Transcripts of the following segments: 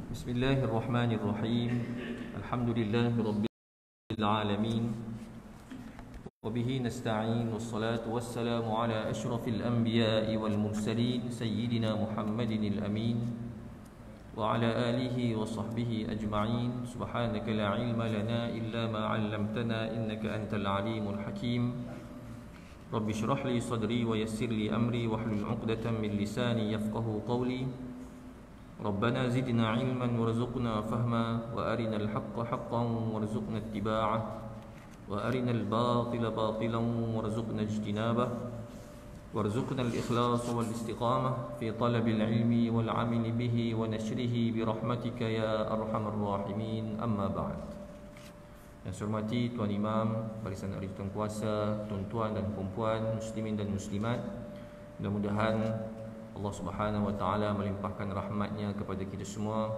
Bismillahirrahmanirrahim. Alhamdulillahirabbil alamin. Wa bihi nasta'in wassalatu wassalamu ala asyrafil anbiya'i wal mursalin sayyidina Muhammadinil amin wa ala alihi wa sahbihi ajma'in. Subhanaka la ilma lana illa ma 'allamtana innaka antal alimul hakim. Rabbi shrah li sadri wa yassir li amri wahlul 'uqdatam min lisani yafqahu qawli. ربنا زدنا علما وارزقنا فهما وأرنا الحق حقا وارزقنا اتباعه وأرنا الباطل باطلا وارزقنا اجتنابه وارزقنا الإخلاص والاستقامة في طلب العلم والعمل به ونشره برحمتك يا أرحم الراحمين. أما بعد. Yang saya hormati Tuan Imam, barisan ahli kuasa, tuan-tuan dan puan-puan, muslimin dan muslimat, mudah-mudahan Allah Subhanahu wa taala melimpahkan rahmatnya kepada kita semua.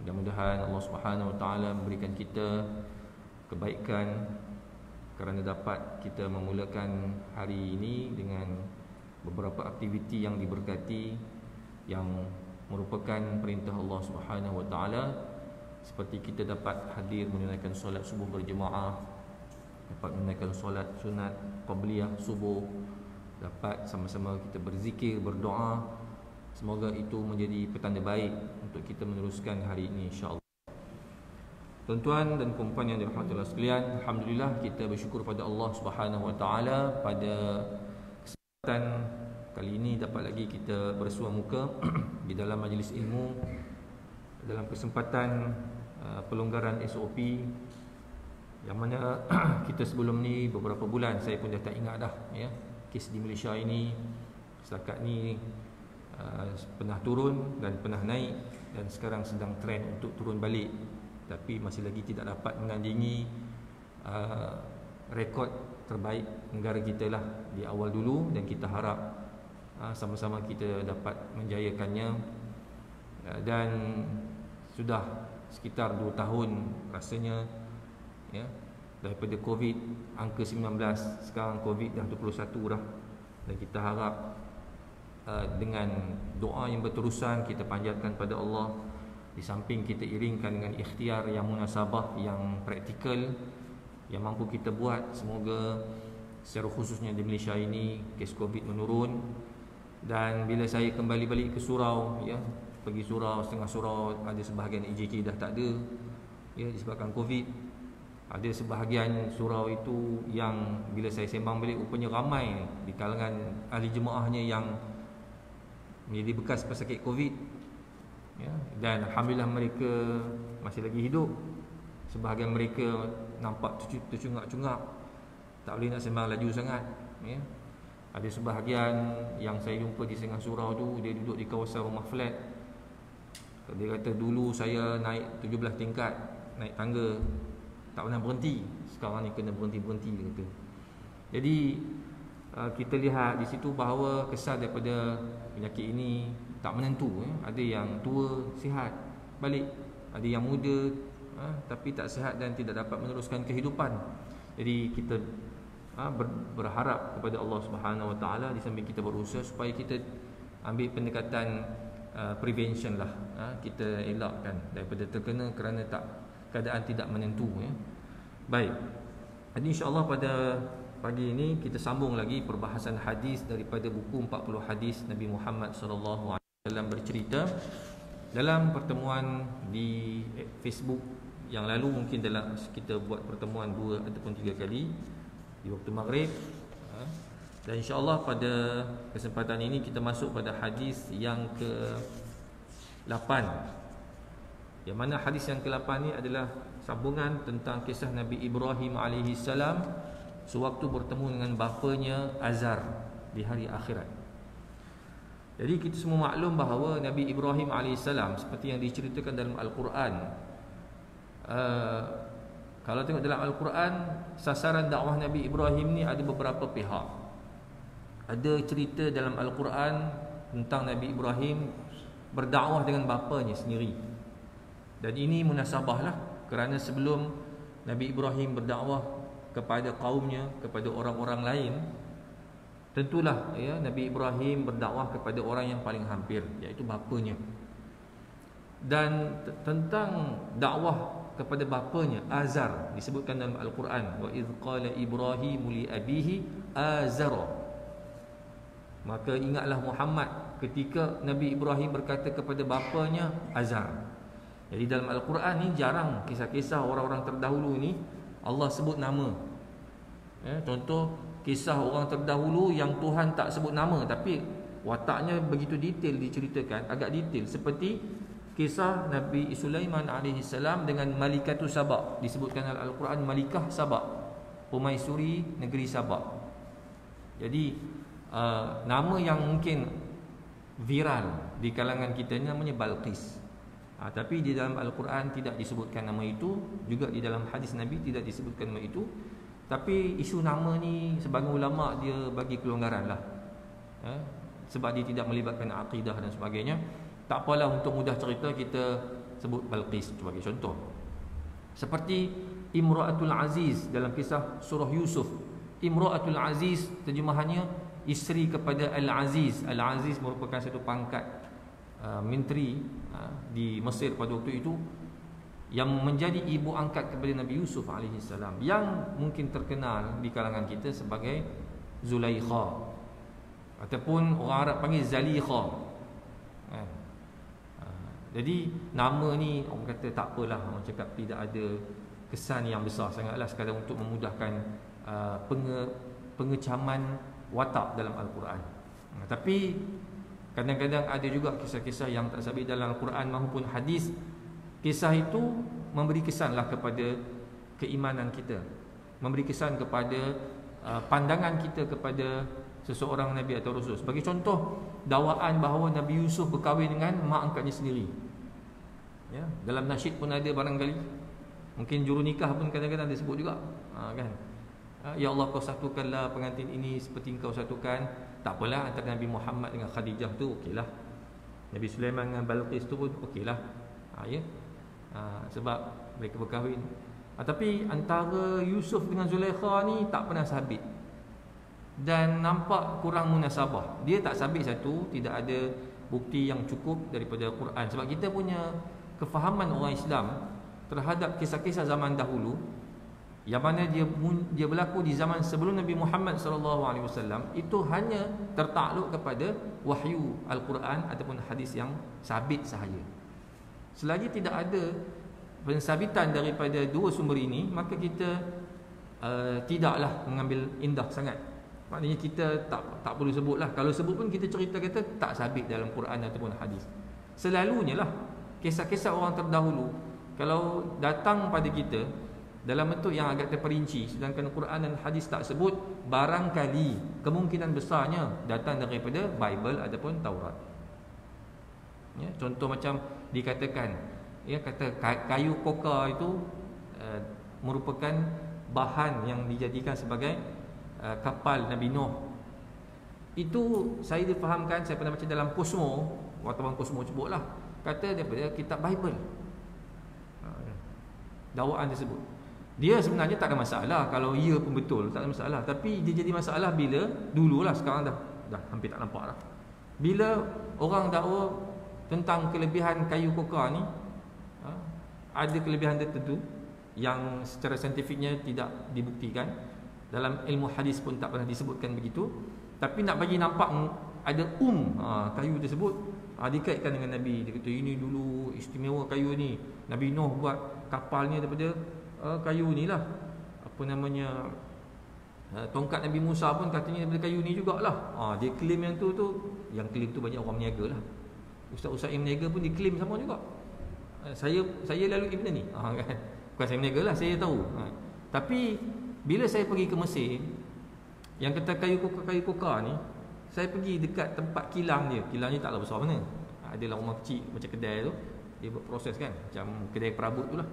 Mudah-mudahan Allah Subhanahu wa taala memberikan kita kebaikan kerana dapat kita memulakan hari ini dengan beberapa aktiviti yang diberkati yang merupakan perintah Allah Subhanahu wa taala, seperti kita dapat hadir menunaikan solat subuh berjemaah, dapat menunaikan solat sunat qabliyah subuh, dapat sama-sama kita berzikir, berdoa. Semoga itu menjadi petanda baik untuk kita meneruskan hari ini, insya-Allah. Tuan-tuan dan puan-puan yang dirahmati Allah sekalian, alhamdulillah kita bersyukur pada Allah Subhanahu wa taala pada kesempatan kali ini dapat lagi kita bersua muka di dalam majlis ilmu dalam kesempatan pelonggaran SOP yang mana kita sebelum ni beberapa bulan saya pun dah tak ingat dah ya. Kes di Malaysia ini setakat ni pernah turun dan pernah naik dan sekarang sedang trend untuk turun balik, tapi masih lagi tidak dapat menandingi rekod terbaik negara kita lah di awal dulu, dan kita harap sama-sama kita dapat menjayakannya. Dan sudah sekitar 2 tahun rasanya ya, daripada Covid, angka 19, sekarang Covid dah 21 dah. Dan kita harap dengan doa yang berterusan kita panjatkan pada Allah, di samping kita iringkan dengan ikhtiar yang munasabah, yang praktikal, yang mampu kita buat, semoga secara khususnya di Malaysia ini kes Covid menurun. Dan bila saya kembali balik ke surau ya, pergi surau, setengah surau ada sebahagian EJK dah tak ada ya, disebabkan Covid. Ada sebahagian surau itu yang bila saya sembang balik rupanya ramai di kalangan ahli jemaahnya yang menjadi bekas pesakit Covid ya, dan alhamdulillah mereka masih lagi hidup. Sebahagian mereka nampak tercungak-cungak, tak boleh nak sembang laju sangat ya. Ada sebahagian yang saya jumpa di tengah surau tu, dia duduk di kawasan rumah flat. Dia kata dulu saya naik 17 tingkat naik tangga tak pernah berhenti, sekarang ni kena berhenti-berhenti, dia kata. Jadi kita lihat di situ bahawa kesan daripada penyakit ini tak menentu ya. Ada yang tua sihat balik, ada yang muda tapi tak sihat dan tidak dapat meneruskan kehidupan. Jadi kita berharap kepada Allah Subhanahu wa taala, di samping kita berusaha supaya kita ambil pendekatan prevention lah, kita elakkan daripada terkena kerana keadaan tidak menentu ya. Baik. Jadi insya-Allah pada pagi ini kita sambung lagi perbahasan hadis daripada buku 40 hadis Nabi Muhammad sallallahu alaihi wasallam, bercerita dalam pertemuan di Facebook yang lalu. Mungkin dalam kita buat pertemuan 2 ataupun 3 kali di waktu maghrib. Dan insya-Allah pada kesempatan ini kita masuk pada hadis yang ke-8, yang mana hadis yang ke-8 ni adalah sambungan tentang kisah Nabi Ibrahim alaihi salam sewaktu bertemu dengan bapanya Azar di hari akhirat. Jadi kita semua maklum bahawa Nabi Ibrahim AS seperti yang diceritakan dalam Al-Quran, kalau tengok dalam Al-Quran, sasaran dakwah Nabi Ibrahim ni ada beberapa pihak. Ada cerita dalam Al-Quran tentang Nabi Ibrahim berdakwah dengan bapanya sendiri. Dan ini munasabah lah, kerana sebelum Nabi Ibrahim berdakwah kepada kaumnya, kepada orang-orang lain, tentulah ya, Nabi Ibrahim berdakwah kepada orang yang paling hampir, iaitu bapanya. Dan tentang dakwah kepada bapanya Azar disebutkan dalam Al-Quran, wa idh qala Ibrahimu li abihi azara. Maka ingatlah Muhammad ketika Nabi Ibrahim berkata kepada bapanya Azar. Jadi dalam Al-Quran ni jarang kisah-kisah orang-orang terdahulu ni Allah sebut nama. Contoh kisah orang terdahulu yang Tuhan tak sebut nama, tapi wataknya begitu detail diceritakan, agak detail, seperti kisah Nabi Sulaiman AS dengan Malikatu Sabak. Disebutkan dalam Al-Quran Malikah Sabak, Permaisuri negeri Sabak. Jadi nama yang mungkin viral di kalangan kita namanya Balqis. Tapi di dalam Al-Quran tidak disebutkan nama itu, juga di dalam hadis Nabi tidak disebutkan nama itu. Tapi isu nama ni sebagian ulama dia bagi kelonggaran lah, sebab dia tidak melibatkan akidah dan sebagainya. Tak apalah, untuk mudah cerita kita sebut Balqis sebagai contoh. Seperti Imra'atul Aziz dalam kisah surah Yusuf. Imra'atul Aziz terjemahannya isteri kepada Al-Aziz. Al-Aziz merupakan satu pangkat menteri di Mesir pada waktu itu, yang menjadi ibu angkat kepada Nabi Yusuf AS, yang mungkin terkenal di kalangan kita sebagai Zulaikha, ataupun orang Arab panggil Zalikha. Jadi nama ni orang kata tak apalah, orang cakap tidak ada kesan yang besar sangatlah, sekadar untuk memudahkan pengecaman watak dalam Al-Quran. Tapi kadang-kadang ada juga kisah-kisah yang tak sabit dalam Al-Quran maupun hadis. Kisah itu memberi kesanlah kepada keimanan kita, memberi kesan kepada pandangan kita kepada seseorang Nabi atau Rasul. Sebagai contoh, dakwaan bahawa Nabi Yusuf berkahwin dengan mak angkatnya sendiri. Ya, dalam nasyid pun ada barangkali. Mungkin juru nikah pun kadang-kadang disebut juga. Kan? Ya Allah, kau satukanlah pengantin ini seperti kau satukan. Tak apalah, antara Nabi Muhammad dengan Khadijah tu okeylah. Nabi Sulaiman dengan Balqis tu pun okeylah. Ya. Sebab mereka berkahwin. Tapi antara Yusuf dengan Zulaikha ni tak pernah sabit, dan nampak kurang munasabah. Dia tak sabit satu, tidak ada bukti yang cukup daripada Quran. Sebab kita punya kefahaman orang Islam terhadap kisah-kisah zaman dahulu, yang mana dia berlaku di zaman sebelum Nabi Muhammad SAW, itu hanya tertakluk kepada wahyu Al-Quran ataupun hadis yang sabit sahaja. Selagi tidak ada pensabitan daripada dua sumber ini, maka kita tidaklah mengambil indah sangat. Maknanya kita tak perlu sebutlah. Kalau sebut pun kita cerita kata tak sabit dalam Quran ataupun hadis. Selalunya lah kisah-kisah orang terdahulu kalau datang pada kita dalam bentuk yang agak terperinci, sedangkan Quran dan hadis tak sebut, barangkali kemungkinan besarnya datang daripada Bible ataupun Taurat. Ya, contoh macam dikatakan, ya, kata kayu koka itu merupakan bahan yang dijadikan sebagai kapal Nabi Nuh. Itu saya difahamkan, saya pernah baca dalam Cosmo, wartawan Cosmo sebutlah, kata daripada kitab Bible. Dakwaan tersebut, dia sebenarnya tak ada masalah kalau ia pun betul, tak ada masalah. Tapi dia jadi masalah bila dululah, sekarang dah hampir tak nampak dah. Bila orang dakwa tentang kelebihan kayu koka ni, ada kelebihan tertentu yang secara saintifiknya tidak dibuktikan. Dalam ilmu hadis pun tak pernah disebutkan begitu. Tapi nak bagi nampak ada kayu tersebut, dikaitkan dengan Nabi. Dia kata ini dulu istimewa kayu ni, Nabi Nuh buat kapalnya daripada kayu ni lah. Apa namanya, tongkat Nabi Musa pun katanya daripada kayu ni jugalah. Dia claim yang tu yang claim tu banyak orang meniaga lah. Ustaz-ustaz yang meniaga pun diklaim sama juga. Saya lalui benda ni, kan? Bukan saya meniaga lah, saya tahu. Tapi bila saya pergi ke Mesir, yang kata kayu koka ni, saya pergi dekat tempat kilang dia. Kilang ni taklah besar mana, adalah rumah kecil macam kedai tu, dia buat proses kan, macam kedai perabot tu lah.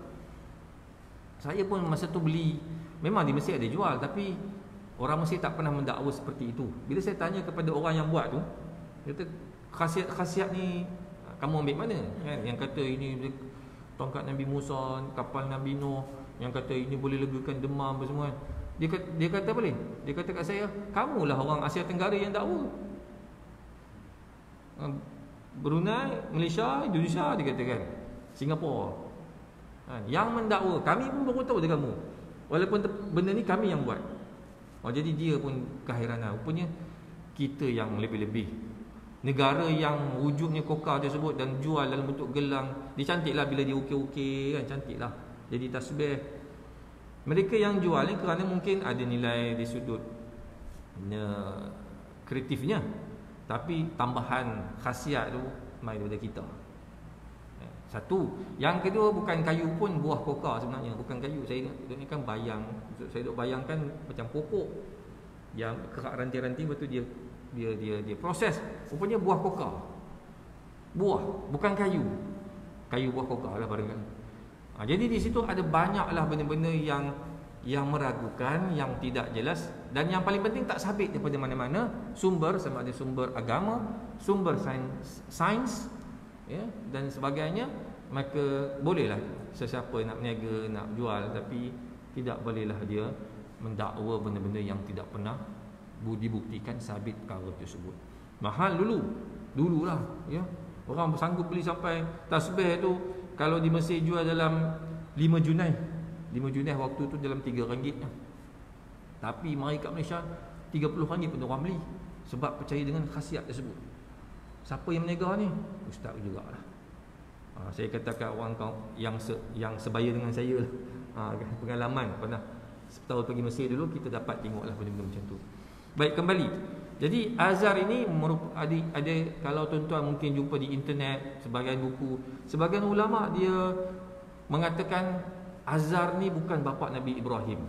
Saya pun masa tu beli, memang di Mesir ada jual, tapi orang Mesir tak pernah mendakwa seperti itu. Bila saya tanya kepada orang yang buat tu, dia kata khasiat-khasiat ni kamu ambil mana, kan? Yang kata ini tongkat Nabi Musa, kapal Nabi Nuh, yang kata ini boleh legakan demam apa semua. Dia kata boleh. Dia kata kat saya, kamulah orang Asia Tenggara yang dakwa. Brunei, Malaysia, Indonesia, dia kata kan. Singapura. Yang mendakwa, kami pun baru tahu dia kamu. Walaupun benda ni kami yang buat. Jadi dia pun keheranan. Rupanya kita yang lebih-lebih. Negara yang wujudnya kokar tersebut dan jual dalam bentuk gelang, dia cantiklah bila dia ukir-ukir kan, cantiklah. Jadi tasbih. Mereka yang jual ni kerana mungkin ada nilai di sudut kreatifnya, tapi tambahan khasiat tu mai daripada kita. Satu. Yang kedua, bukan kayu pun buah kokar sebenarnya, bukan kayu. Saya ni kan bayang. Saya duk bayangkan macam pokok yang kerak ranting-ranting, betul dia proses. Rupanya buah kokar. Buah, bukan kayu. Kayu buah kokar lah barangkali. Jadi di situ ada banyaklah benda-benda yang meragukan, yang tidak jelas, dan yang paling penting tak sabit daripada mana-mana sumber, sama ada sumber agama, sumber sains, ya, dan sebagainya. Maka bolehlah sesiapa nak berniaga, nak jual, tapi tidak bolehlah dia mendakwa benda-benda yang tidak pernah dibuktikan sabit perkara tersebut. Mahal dululah, ya. Orang bersanggup beli sampai tasbih tu kalau di Mesir jual dalam 5 Junai. 5 Junai waktu tu dalam RM3. Tapi mari kat Malaysia RM30 pun orang beli sebab percaya dengan khasiat tersebut. Siapa yang berniaga ni? Ustaz jugalah. Saya katakan orang yang sebaya dengan saya lah. Pengalaman pernah setahun pergi Mesir dulu, kita dapat tengoklah benda-benda macam tu. Baik, kembali. Jadi azar ini ada kalau tuan-tuan mungkin jumpa di internet sebagian buku, sebagian ulama dia mengatakan azar ni bukan bapa Nabi Ibrahim,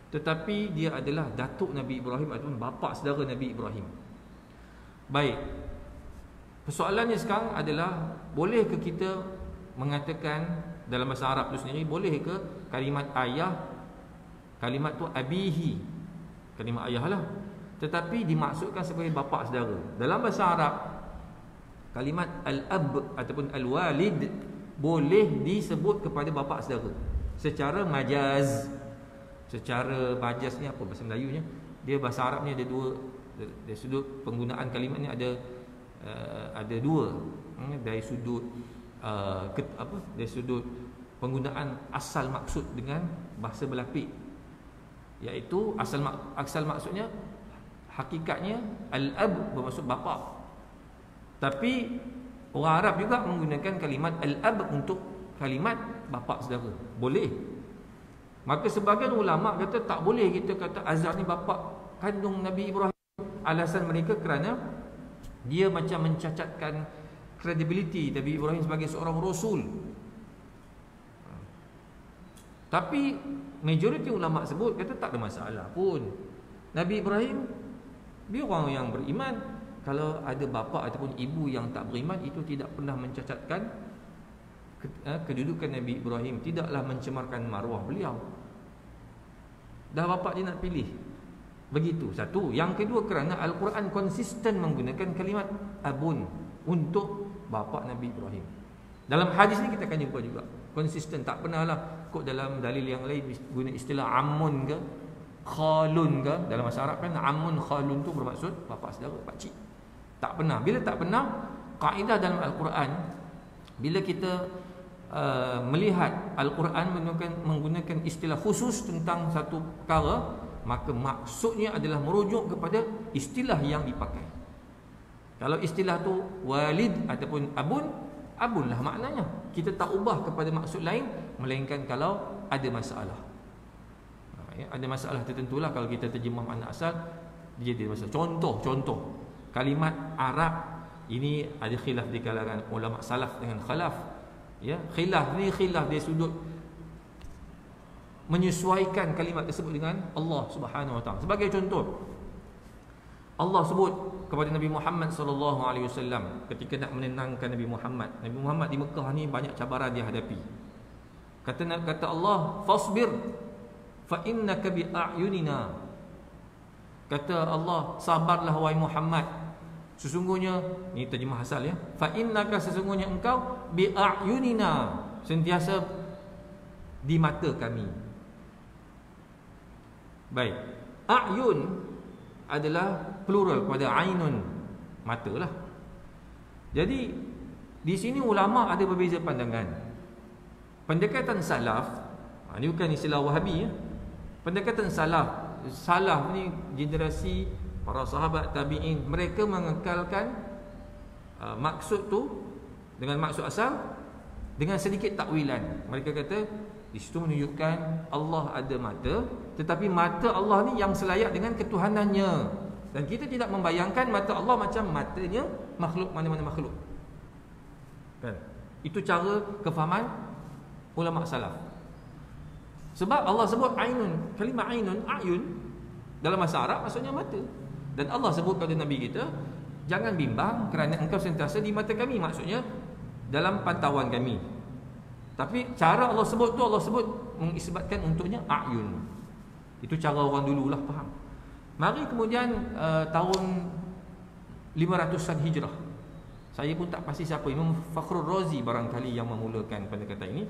tetapi dia adalah datuk Nabi Ibrahim ataupun bapa saudara Nabi Ibrahim. Baik. Persoalannya sekarang adalah, boleh ke kita mengatakan dalam bahasa Arab tu sendiri, boleh ke kalimat ayah, kalimat tu abihi, kalimat ayah lah, tetapi dimaksudkan sebagai bapa saudara. Dalam bahasa Arab, kalimat al-ab ataupun al-walid boleh disebut kepada bapa saudara secara majaz. Secara majaz ni apa bahasa Melayunya? Dia bahasa Arab ni ada dua, dari sudut penggunaan kalimat ni ada dua. Dari sudut dari sudut penggunaan asal maksud dengan bahasa berlapik, iaitu asal maksudnya, hakikatnya al-ab bermaksud bapa, tapi orang Arab juga menggunakan kalimat al-ab untuk kalimat bapa saudara. Boleh. Maka sebagian ulama kata tak boleh kita kata Azar ni bapa kandung Nabi Ibrahim. Alasan mereka kerana dia macam mencacatkan credibility Nabi Ibrahim sebagai seorang rasul. Tapi majoriti ulama sebut kata tak ada masalah pun. Nabi Ibrahim dia orang yang beriman. Kalau ada bapa ataupun ibu yang tak beriman, itu tidak pernah mencacatkan kedudukan Nabi Ibrahim, tidaklah mencemarkan maruah beliau. Dah bapa dia nak pilih. Begitu, satu. Yang kedua, kerana Al-Quran konsisten menggunakan kalimat abun untuk bapa Nabi Ibrahim. Dalam hadis ni kita akan jumpa juga konsisten, tak pernahlah kok dalam dalil yang lain guna istilah amun ke khalun ke. Dalam bahasa Arab kan amun khalun tu bermaksud bapa saudara, pak cik. Tak pernah. Bila tak pernah, kaedah dalam Al-Quran, bila kita melihat Al-Quran menggunakan istilah khusus tentang satu perkara, maka maksudnya adalah merujuk kepada istilah yang dipakai. Kalau istilah tu walid ataupun abun, abunlah maknanya. Kita tak ubah kepada maksud lain, melainkan kalau ada masalah. Ada masalah tertentulah kalau kita terjemah makna asal, dia ada masalah. Contoh kalimat Arab ini ada khilaf di kalangan ulama salaf dengan khalaf. Ya, khilaf ni khilaf dari sudut menyesuaikan kalimat tersebut dengan Allah Subhanahu Wa Taala. Sebagai contoh, Allah sebut kepada Nabi Muhammad sallallahu alaihi wasallam ketika nak menenangkan Nabi Muhammad. Nabi Muhammad di Mekah ni banyak cabaran dia hadapi. Kata Allah, fasbir fa innaka bi a'yunina. Kata Allah, sabarlah wahai Muhammad. Sesungguhnya, ini terjemah asal ya, fa innaka, sesungguhnya engkau bi a'yunina, sentiasa di mata kami. Baik, a'yun adalah plural kepada ainun, mata lah. Jadi Di sini ulama ada berbeza pandangan. Pendekatan salaf, ini bukan istilah Wahabi ya. Pendekatan salaf ni generasi para sahabat tabi'in, mereka mengekalkan maksud tu dengan maksud asal dengan sedikit takwilan. Mereka kata di situ menunjukkan Allah ada mata, tetapi mata Allah ni yang selayak dengan ketuhanannya. Dan kita tidak membayangkan mata Allah macam matanya makhluk mana-mana makhluk. Kan? Itu cara kefahaman ulama salaf. Sebab Allah sebut ainun, kalimah ainun, ayun dalam bahasa Arab maksudnya mata. Dan Allah sebut kepada Nabi kita, jangan bimbang kerana engkau sentiasa di mata kami, maksudnya dalam pantauan kami. Tapi cara Allah sebut tu, Allah sebut mengisbatkan untuknya ayun. Itu cara orang dululah faham. Mari kemudian tahun 500-an Hijrah. Saya pun tak pasti siapa, Imam Fakhrul Razi barangkali yang memulakan pendekatan ini.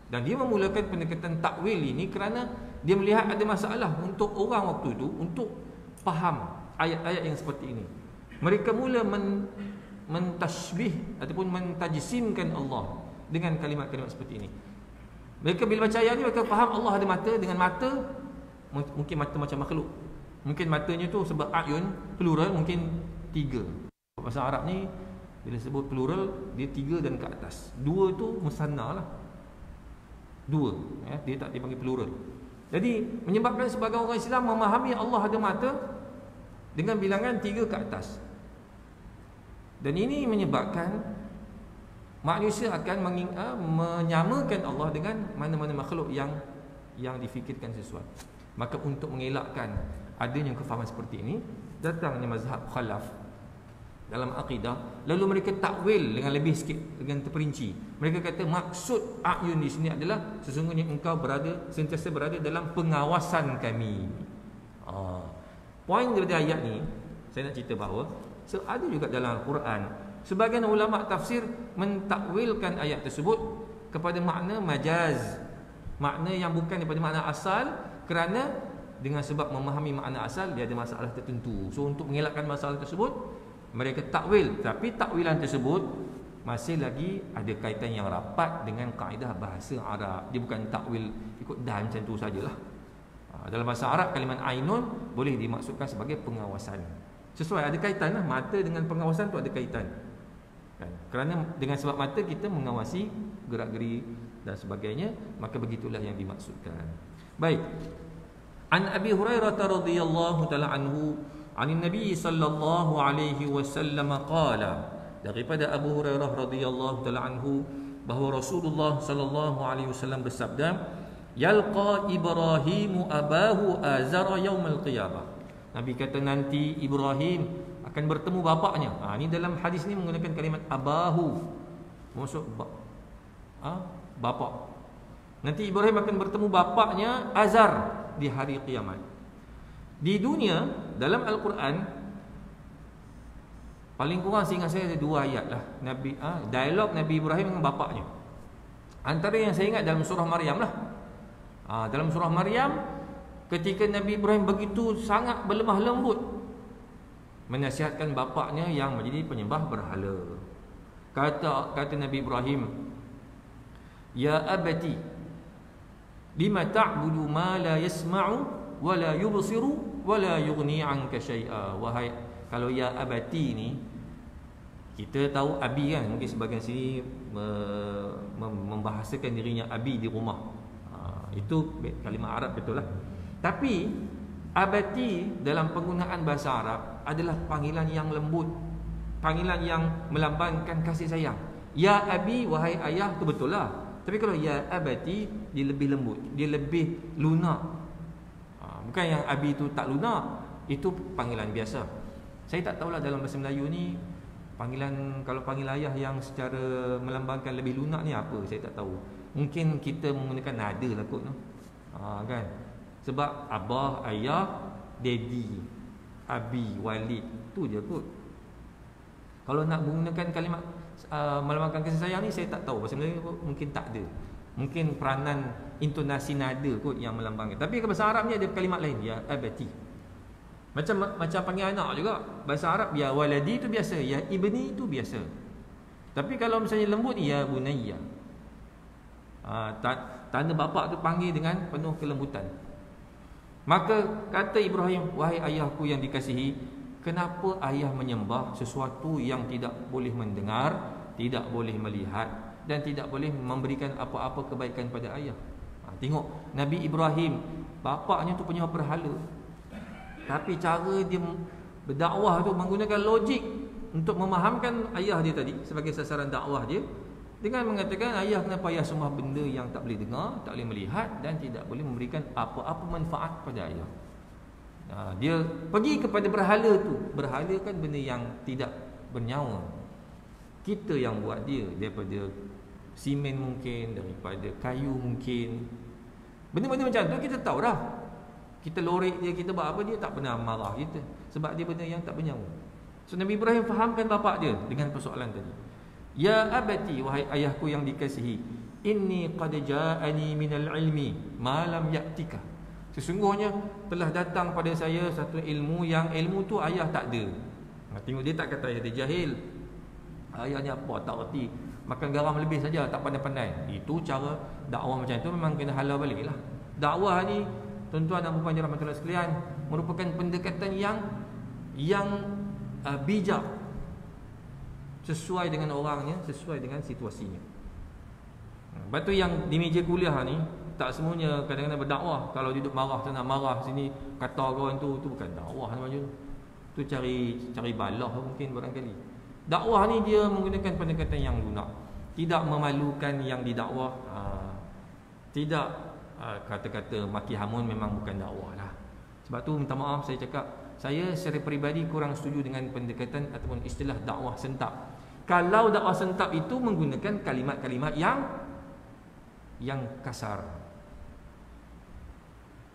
Dan dia memulakan pendekatan takwil ini kerana dia melihat ada masalah untuk orang waktu itu untuk faham ayat-ayat yang seperti ini. Mereka mula mentashbih ataupun mentajsimkan Allah dengan kalimat-kalimat seperti ini. Mereka bila baca ayat ni, mereka faham Allah ada mata. Dengan mata, mungkin mata macam makhluk. Mungkin matanya tu sebab ayun, plural, mungkin 3. Bahasa Arab ni bila sebut plural, dia 3 dan ke atas. 2 tu musanna lah, 2 ya, dia tak dipanggil plural. Jadi menyebabkan sebagai orang Islam memahami Allah ada mata dengan bilangan 3 ke atas. Dan ini menyebabkan manusia akan menyamakan Allah dengan mana-mana makhluk yang difikirkan sesuai. Maka untuk mengelakkan adanya kefahaman seperti ini, datangnya mazhab khalaf dalam akidah, lalu mereka takwil dengan lebih sikit, dengan terperinci. Mereka kata maksud ayun di sini adalah sesungguhnya engkau sentiasa berada dalam pengawasan kami. Poin daripada ayat ni, saya nak cerita bahawa ada juga dalam Al-Quran sebahagian ulama tafsir mentakwilkan ayat tersebut kepada makna majaz, makna yang bukan daripada makna asal, kerana dengan sebab memahami makna asal dia ada masalah tertentu. So untuk mengelakkan masalah tersebut, mereka takwil. Tapi takwilan tersebut masih lagi ada kaitan yang rapat dengan kaedah bahasa Arab. Dia bukan takwil ikut dan macam tu sajalah. Dalam bahasa Arab, kalimat ainun boleh dimaksudkan sebagai pengawasan. Sesuai, ada kaitan lah. Mata dengan pengawasan tu ada kaitan kan? Kerana dengan sebab mata kita mengawasi gerak-geri dan sebagainya, maka begitulah yang dimaksudkan. Baik. An Abi Hurairah radhiyallahu taala anhu, anin Nabi sallallahu alaihi wasallam qala, daripada Abu Hurairah radhiyallahu taala anhu bahawa Rasulullah sallallahu alaihi wasallam bersabda, yalqa Ibrahimu abahu azara yaumil qiyamah. Nabi kata nanti Ibrahim akan bertemu bapaknya. Ini dalam hadis ni menggunakan kalimat abahu, maksud bapak. Nanti Ibrahim akan bertemu bapaknya Azar di hari kiamat. Di dunia dalam Al-Quran paling kurang seingat saya ada 2 ayat lah dialog Nabi Ibrahim dengan bapaknya. Antara yang saya ingat dalam surah Maryam lah. Dalam surah Maryam, ketika Nabi Ibrahim begitu sangat berlemah lembut menasihatkan bapaknya yang menjadi penyembah berhala. Kata Nabi Ibrahim, ya abati lima ta'budu ma la yasma'u wa la yubsiru wa la yughni 'anka syai'a. Wahai, kalau ya abati ni, kita tahu abi kan, mungkin sebagian sini membahasakan dirinya abi di rumah. Itu kalimah Arab betul lah. Tapi abati dalam penggunaan bahasa Arab adalah panggilan yang lembut, panggilan yang melambangkan kasih sayang. Ya abi, wahai ayah, itu betul lah. Tapi kalau ya abati, dia lebih lembut, dia lebih lunak. Bukan yang abi itu tak lunak, itu panggilan biasa. Saya tak tahulah dalam bahasa Melayu ni panggilan, kalau panggil ayah yang secara melambangkan lebih lunak ni apa, saya tak tahu. Mungkin kita menggunakan nada lah kot, kan? Sebab abah, ayah, daddy, abi, walid, tu je kot. Kalau nak menggunakan kalimat melambangkan kasih sayang ni, saya tak tahu. Bahasa Melayu mungkin tak ada. Mungkin peranan intonasi nada kot yang melambangkan. Tapi ke bahasa Arab ni ada kalimat lain, ya abati. Macam panggil anak juga. Bahasa Arab ya waladi tu biasa, ya ibni tu biasa. Tapi kalau misalnya lembut, ya bunayya. Tanda bapa tu panggil dengan penuh kelembutan. Maka kata Ibrahim, wahai ayahku yang dikasihi, kenapa ayah menyembah sesuatu yang tidak boleh mendengar, tidak boleh melihat, dan tidak boleh memberikan apa-apa kebaikan pada ayah? Tengok Nabi Ibrahim, bapaknya tu punya berhala, tapi cara dia berdakwah tu menggunakan logik untuk memahamkan ayah dia tadi sebagai sasaran dakwah dia, dengan mengatakan, ayah, kenapa ayah sembah benda yang tak boleh dengar, tak boleh melihat, dan tidak boleh memberikan apa-apa manfaat pada ayah. Dia pergi kepada berhala tu. Berhala kan benda yang tidak bernyawa. Kita yang buat dia, daripada simen mungkin, daripada kayu mungkin. Benda-benda macam tu kita tahu dah. Kita lorek dia, kita buat apa, dia tak pernah marah kita, sebab dia benda yang tak bernyawa. So Nabi Ibrahim fahamkan bapak dia dengan persoalan tadi. Ya abati, wahai ayahku yang dikasihi, inni qad ja'ani minal ilmi ma lam ya'tika. Sesungguhnya telah datang pada saya satu ilmu yang ilmu tu ayah tak ada. Tengok, dia tak kata ayah dia jahil. Ayah ni apa, tak erti, makan garam lebih saja, tak pandai-pandai. Itu cara dakwah macam tu memang kena halau balik lah. Dakwah ni, tuan-tuan dan puan-puan rahmatullahi sekalian, merupakan pendekatan yang bijak, sesuai dengan orangnya, sesuai dengan situasinya. Lepas tu yang di meja kuliah ni, tak semuanya kadang-kadang berdakwah. Kalau duduk marah sana, marah sini, kata kawan tu bukan dakwah namanya. Tu cari balah mungkin barangkali. Dakwah ni dia menggunakan pendekatan yang lunak, tidak memalukan yang didakwah. Tidak kata-kata maki hamun memang bukan dakwah lah. Sebab tu minta maaf saya cakap, saya secara peribadi kurang setuju dengan pendekatan ataupun istilah dakwah sentap. Kalau dakwah sentap itu menggunakan kalimat-kalimat yang kasar.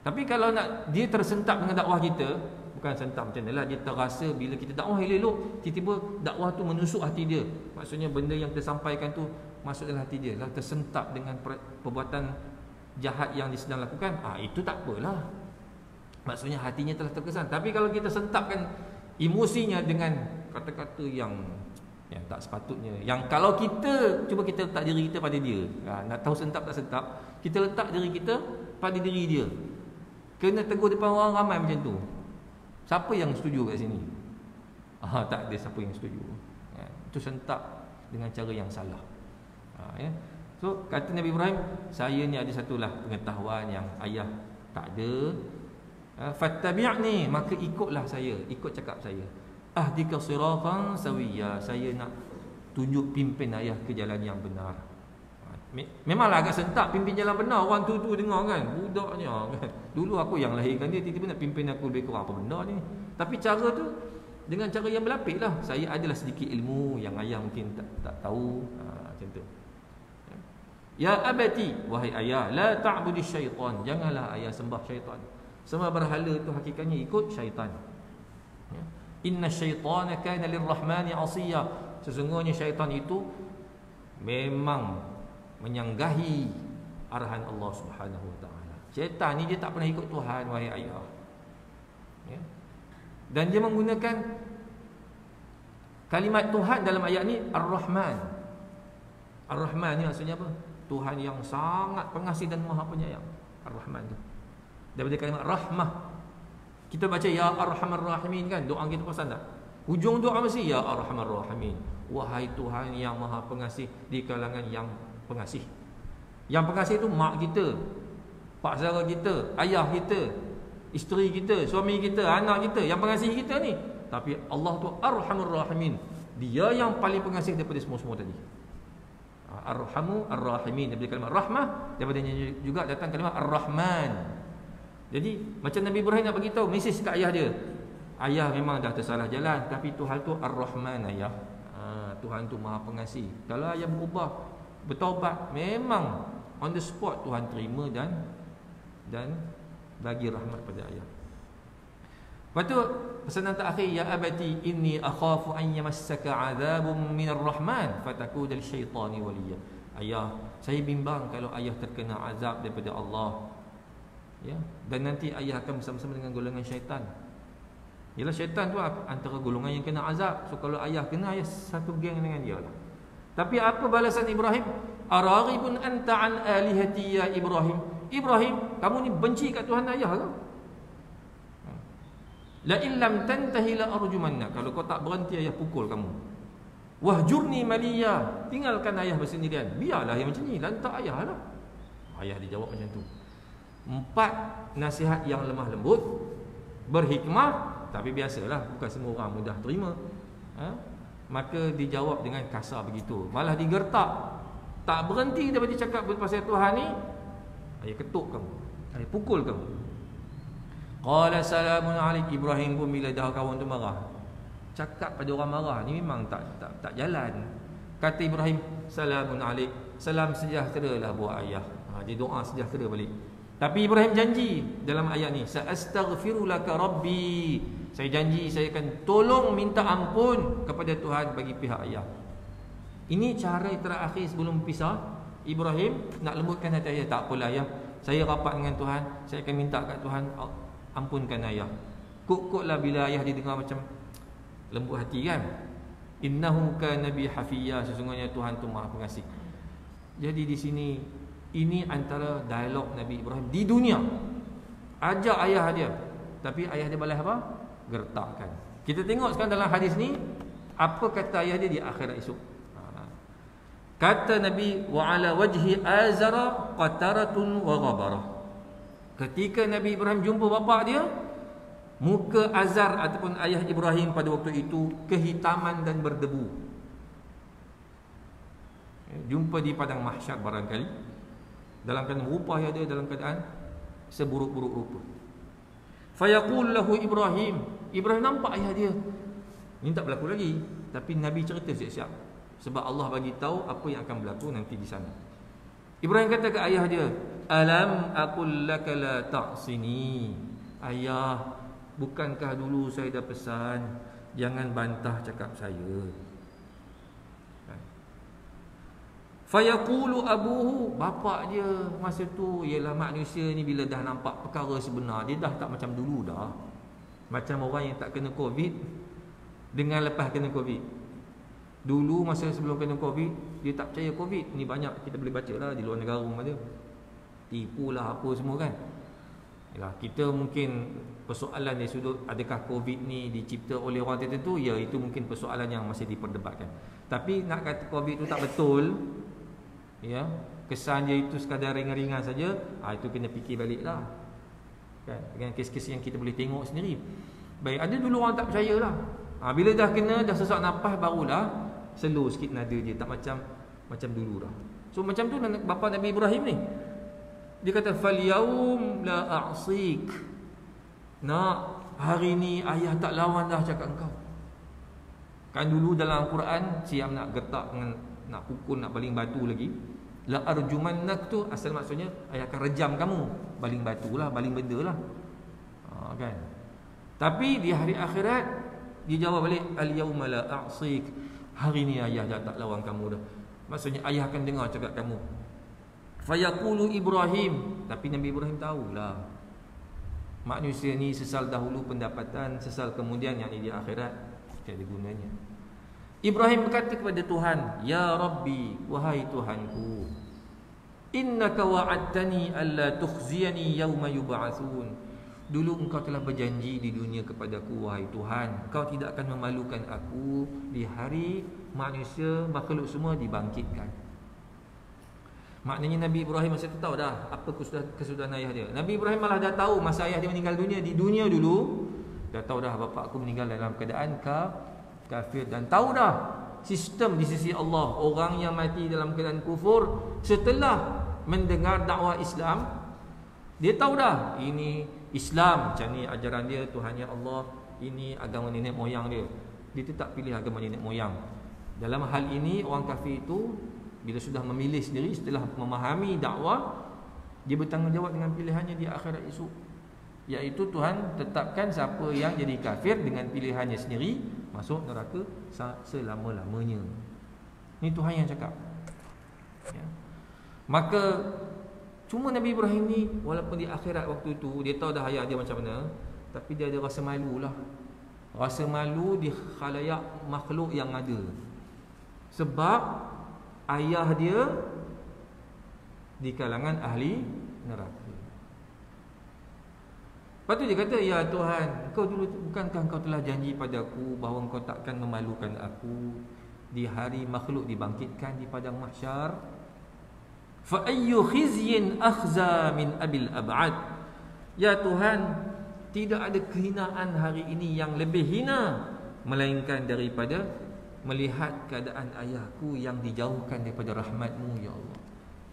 Tapi kalau nak dia tersentap dengan dakwah kita, bukan sentap macam inilah, dia terasa bila kita dakwah elok-elok, tiba-tiba dakwah tu menusuk hati dia. Maksudnya benda yang tersampaikan tu masuk dalam hati dia, lalu tersentap dengan perbuatan jahat yang dia sedang lakukan. Itu tak apalah, maksudnya hatinya telah terkesan. Tapi kalau kita sentapkan emosinya dengan kata-kata yang tak sepatutnya, yang kalau kita cuba kita letak diri kita pada dia, nak tahu sentap tak sentap, kita letak diri kita pada diri dia, kena tegur depan orang ramai macam tu, siapa yang setuju kat sini? Tak ada siapa yang setuju. Itu sentap dengan cara yang salah. So kata Nabi Ibrahim, saya ni ada satulah pengetahuan yang ayah tak ada. Fattabi'ni, maka ikutlah saya, ikut cakap saya. Ahdika siratan sawiya, saya nak tunjuk pimpin ayah ke jalan yang benar. Memanglah agak sentak pimpin jalan benar, orang tu dengar kan, budaknya kan. Dulu aku yang lahirkan dia, tiba-tiba nak pimpin aku lebih kurang apa benda ni. Tapi cara tu dengan cara yang berlapis lah. Saya adalah sedikit ilmu yang ayah mungkin tak tahu, macam tu. Ya abati, wahai ayah, la ta'budi syaitan, janganlah ayah sembah syaitan. Sembah berhala itu hakikatnya ikut syaitan. Inna syaitana kana lirrahmani asiya, sesungguhnya syaitan itu memang menyanggahi arahan Allah Subhanahu wa taala. Syaitan ni dia tak pernah ikut Tuhan, wahai ayah. Dan dia menggunakan kalimat Tuhan dalam ayat ni Ar-Rahman. Ar-Rahman ni maksudnya apa? Tuhan yang sangat pengasih dan maha penyayang. Ar-Rahman tu daripada kalimat rahmah. Kita baca ya Arhamar Rahimin kan, doa kita pasal tak? Hujung doa mesti ya Arhamar Rahimin, wahai Tuhan yang maha pengasih di kalangan yang pengasih. Yang pengasih itu mak kita, pak saudara kita, ayah kita, isteri kita, suami kita, anak kita, yang pengasih kita ni. Tapi Allah tu Arhamur Rahimin, dia yang paling pengasih daripada semua-semua tadi. Arhamu Ar-Rahimin, daripada kalimat rahmah, daripada juga datang kalimat Ar-Rahman. Jadi macam Nabi Ibrahim nak bagi tahu mesej kat ayah dia, ayah memang dah tersalah jalan, tapi Tuhan tu Ar-Rahman ayah. Tuhan tu maha pengasih. Kalau ayah berubah, bertaubat, memang on the spot Tuhan terima dan bagi rahmat pada ayah. Lepas tu pesanan terakhir, ya abati inni akhafu an yamassaka azabun minar rahman fatakuna lisyaitani waliya. Ayah, saya bimbang kalau ayah terkena azab daripada Allah, dan nanti ayah akan bersama-sama dengan golongan syaitan. Yalah, syaitan tu antara golongan yang kena azab. So kalau ayah kena, ayah satu geng dengan dia lah. Tapi apa balasan Ibrahim? Araghibun anta an alihati ya Ibrahim. Ibrahim, kamu ni benci kat Tuhan ayah ke? La illam tantahi la arjumanna. Kalau kau tak berhenti, ayah pukul kamu. Wahjurni maliya. Tinggalkan ayah bersendirian. Biarlah yang macam ni, lantak ayah lah. Ayah dijawab macam tu. 4 nasihat yang lemah lembut, berhikmah, tapi biasalah, bukan semua orang mudah terima. Maka dijawab dengan kasar begitu. Malah digertak. Tak berhenti daripada cakap pasal Tuhan ni, ayah ketuk kamu, ayah pukul kamu. Qala salamun alaik. Ibrahim pun bila dah kawan tu marah, cakap pada orang marah ni memang tak jalan. Kata Ibrahim, salamun alaik, salam sejahtera lah buat ayah. Dia doa sejahtera balik. Tapi Ibrahim janji dalam ayat ni, sa'astaghfiru laka rabbi, saya janji saya akan tolong minta ampun kepada Tuhan bagi pihak ayah. Ini cara terakhir sebelum pisah. Ibrahim nak lembutkan hati ayah. Tak apalah ayah, saya rapat dengan Tuhan, saya akan minta kat Tuhan ampunkan ayah. Kok-koklah bila ayah didengar macam lembut hati kan. Innahu kana bi hafiya, sesungguhnya Tuhan tu Maha Pengasih. Jadi di sini, ini antara dialog Nabi Ibrahim di dunia. Ajak ayah dia, tapi ayah dia balas apa? Gertakkan. Kita tengok sekarang dalam hadis ni, apa kata ayah dia di akhirat esok. Kata Nabi, wa ala wajhi azara qataratun wa ghabarah. Ketika Nabi Ibrahim jumpa bapa dia, muka Azar ataupun ayah Ibrahim pada waktu itu kehitaman dan berdebu. Jumpa di padang mahsyar barangkali, dalam keadaan rupa ayah dia dalam keadaan seburuk-buruk rupa. Fayaqul lahu Ibrahim. Ibrahim nampak ayah dia, ini tak berlaku lagi, tapi Nabi cerita siap-siap, sebab Allah bagi tahu apa yang akan berlaku nanti di sana. Ibrahim kata ke ayah dia, alam aqul laka la ta'sini. Ayah, bukankah dulu saya dah pesan jangan bantah cakap saya. Fayaqulu abuhu, bapa dia masa tu, ialah manusia ni bila dah nampak perkara sebenar, dia dah tak macam dulu dah. Macam orang yang tak kena Covid dengan lepas kena Covid. Dulu masa sebelum kena Covid, dia tak percaya Covid. Ni banyak kita boleh baca lah di luar negara pun ada. Tipulah apa semua kan. Yalah, kita mungkin persoalan dari sudut adakah Covid ni dicipta oleh orang tertentu, ya itu mungkin persoalan yang masih diperdebatkan. Tapi nak kata Covid tu tak betul, ya, kesan dia itu sekadar ringan-ringan saja, itu kena fikir baliklah. Kan, dengan kes-kes yang kita boleh tengok sendiri. Baik, ada dulu orang tak percayalah. Bila dah kena, dah sesak nafas, barulah slow sikit nada dia, tak macam dulu dah. So macam tu bapa Nabi Ibrahim ni, dia kata fal yaum la a'sik. Nak hari ni ayah tak lawan dah cakap engkau. Kan dulu dalam Al-Quran siap nak gertak dengan nak pukul, nak baling batu lagi. La arjumannak tu asal maksudnya ayah akan rejam kamu, baling batu lah, baling benda lah. Kan. Tapi di hari akhirat dia jawab balik, al yauma la a'sik. Hari ni ayah dah tak lawan kamu dah. Maksudnya ayah akan dengar cakap kamu. Fayaqulu Ibrahim, tapi Nabi Ibrahim tahulah manusia ni sesal dahulu pendapatan, sesal kemudian, yang ini di akhirat tiada gunanya. Ibrahim berkata kepada Tuhan, ya Rabbi, wahai Tuhanku, innaka wa'adtani alla tukhziyani yawma yub'atsun. Dulu engkau telah berjanji di dunia kepadaku, wahai Tuhan, kau tidak akan memalukan aku di hari manusia, makhluk semua dibangkitkan. Maknanya Nabi Ibrahim masa itu tahu dah apa kesudahan ayah dia. Nabi Ibrahim malah dah tahu masa ayah dia meninggal dunia di dunia dulu, dah tahu dah bapa aku meninggal dalam keadaan kafir, dan tahu dah sistem di sisi Allah, orang yang mati dalam keadaan kufur setelah mendengar dakwah Islam, dia tahu dah ini Islam, macam ni ajaran dia, Tuhannya Allah, ini agama nenek moyang dia. Dia tak pilih agama nenek moyang. Dalam hal ini orang kafir itu bila sudah memilih sendiri, setelah memahami dakwah, dia bertanggungjawab dengan pilihannya di akhirat esok, iaitu Tuhan tetapkan siapa yang jadi kafir dengan pilihannya sendiri masuk neraka selama-lamanya. Ini Tuhan yang cakap, ya. Maka cuma Nabi Ibrahim ni, walaupun di akhirat waktu tu dia tahu dah ayah dia macam mana, tapi dia ada rasa malu lah. Rasa malu di khalayak makhluk yang ada. Sebab ayah dia di kalangan ahli neraka. Lepas tu dia kata, ya Tuhan, kau dulu bukankah kau telah janji padaku bahawa kau takkan memalukan aku di hari makhluk dibangkitkan di padang mahsyar? Fa ayyu khizyin akhza min abil ab'ad. Ya Tuhan, tidak ada kehinaan hari ini yang lebih hina melainkan daripada melihat keadaan ayahku yang dijauhkan daripada rahmat-Mu, ya Allah.